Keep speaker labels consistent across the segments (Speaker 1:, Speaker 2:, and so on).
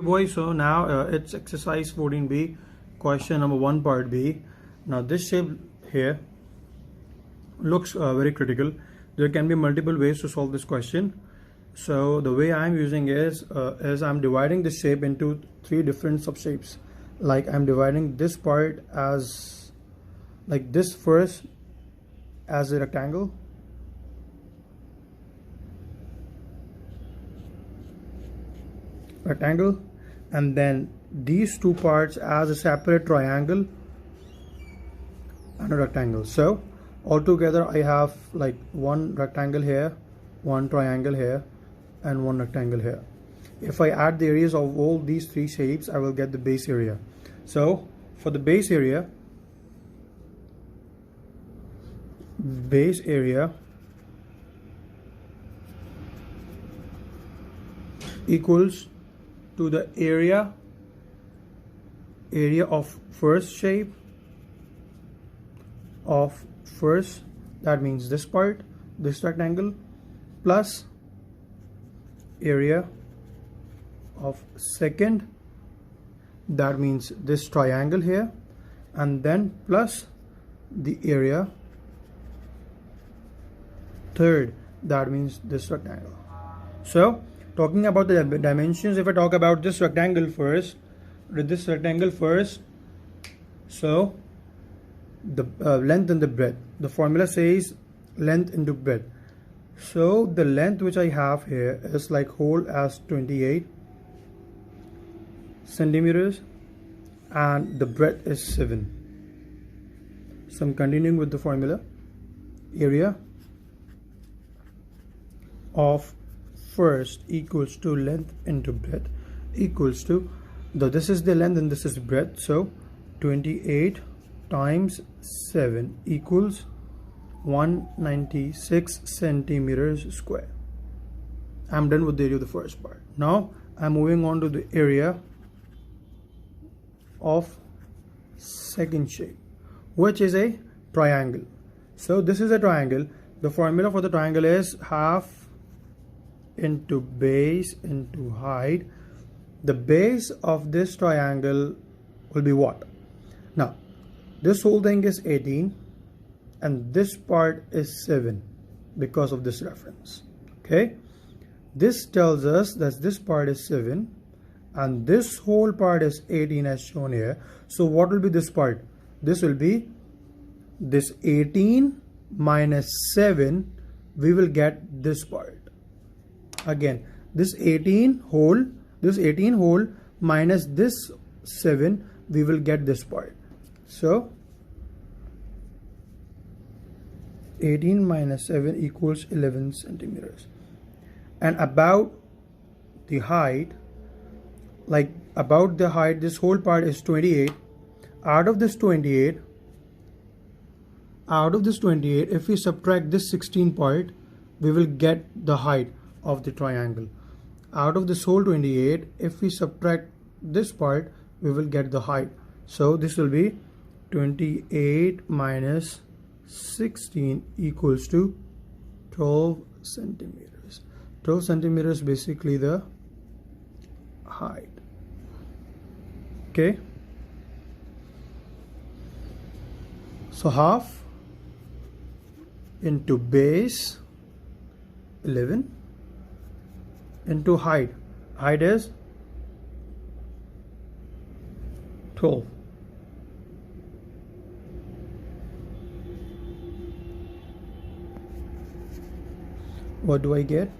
Speaker 1: Boys, so now it's exercise 14b, question number 1 part B. Now this shape here looks very critical. There can be multiple ways to solve this question. So the way I'm using is I'm dividing the shape into 3 different subshapes. Like I'm dividing this part as like this first as a rectangle, and then these 2 parts as a separate triangle and a rectangle. So altogether I have like 1 rectangle here, 1 triangle here, and 1 rectangle here. If I add the areas of all these 3 shapes, I will get the base area. So for the base area equals to the area of first shape of first, that means this part, this rectangle, plus area of second, that means this triangle here, and then plus the area third, that means this rectangle. So talking about the dimensions, if I talk about this rectangle first, so the length and the breadth, the formula says length into breadth. So the length which I have here is like whole as 28 centimeters and the breadth is 7. So I'm continuing with the formula. Area of first equals to length into breadth equals to, this is the length and this is breadth, so 28 times 7 equals 196 centimeters square. I'm done with the area of the first part. Now I'm moving on to the area of second shape, which is a triangle. So this is a triangle. The formula for the triangle is half into base into height. The base of this triangle will be what? Now this whole thing is 18 and this part is 7 because of this reference. Okay, this tells us that this part is 7 and this whole part is 18 as shown here. So what will be this part? This will be this 18 minus 7. We will get this part. Again, this 18 whole minus this 7, we will get this part. So 18 minus 7 equals 11 centimeters. And about the height, this whole part is 28. Out of this 28, if we subtract this 16 part, we will get the height of the triangle. Out of this whole 28, if we subtract this part, we will get the height. So this will be 28 minus 16 equals to 12 centimeters. 12 centimeters basically the height. Okay, so half into base 11 into height is 12. What do I get?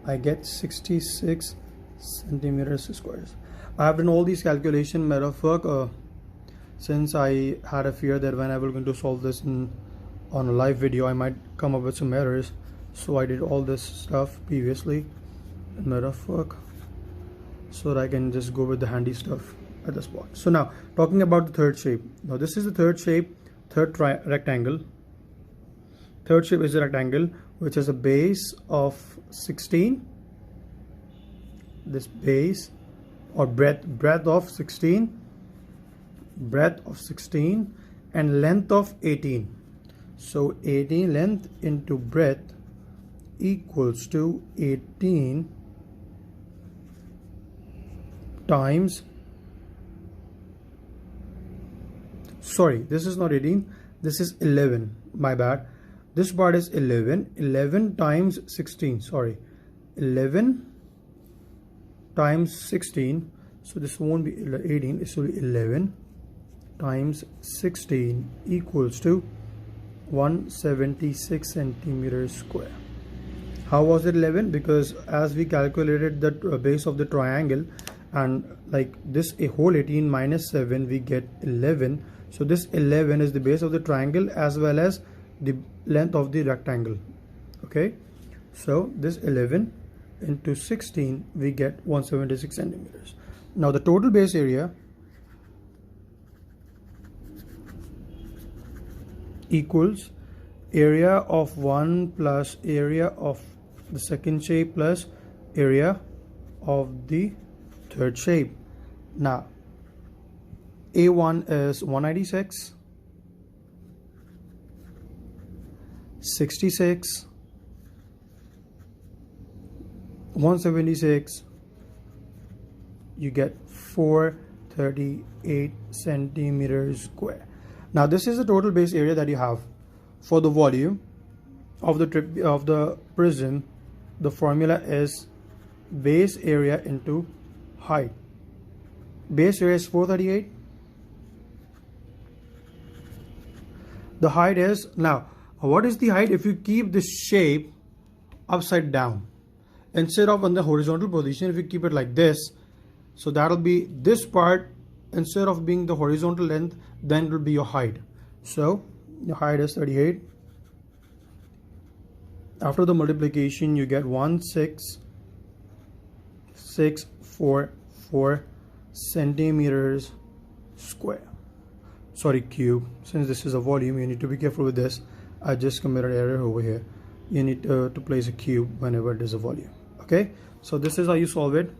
Speaker 1: I get 66 centimeters squares. I have done all these calculations matter of work since I had a fear that when I was going to solve this on a live video I might come up with some errors. So I did all this stuff previously in matter of work so that I can just go with the handy stuff at the spot. So now talking about the third shape. Now this is the third shape, rectangle. Third shape is a rectangle which has a base of 16. This base or breadth of 16, and length of 18. So 18 length into breadth equals to 18 times, sorry, this is not 18, this is 11, my bad. This part is 11 times 16, sorry, 11 times 16, so this won't be 18, it will be 11 times 16 equals to 176 centimeters square. How was it 11? Because as we calculated the base of the triangle, and like this a whole 18 minus 7, we get 11. So this 11 is the base of the triangle as well as the length of the rectangle. Okay, so this 11 into 16, we get 176 centimeters. Now the total base area equals area of one plus area of the second shape plus area of the third shape. Now A1 is 196, 66, 176, you get 438 centimeters square. Now this is the total base area that you have. For the volume of the prism, the formula is base area into height. Base area is 438. The height is, now what is the height if you keep the shape upside down? Instead of on the horizontal position, if you keep it like this, so that will be this part, instead of being the horizontal length, then it will be your height. So your height is 38. After the multiplication, you get 16644 centimeters square. Sorry, cube. Since this is a volume, you need to be careful with this. I just committed an error over here. You need to place a cube whenever there's a volume. Okay, so this is how you solve it.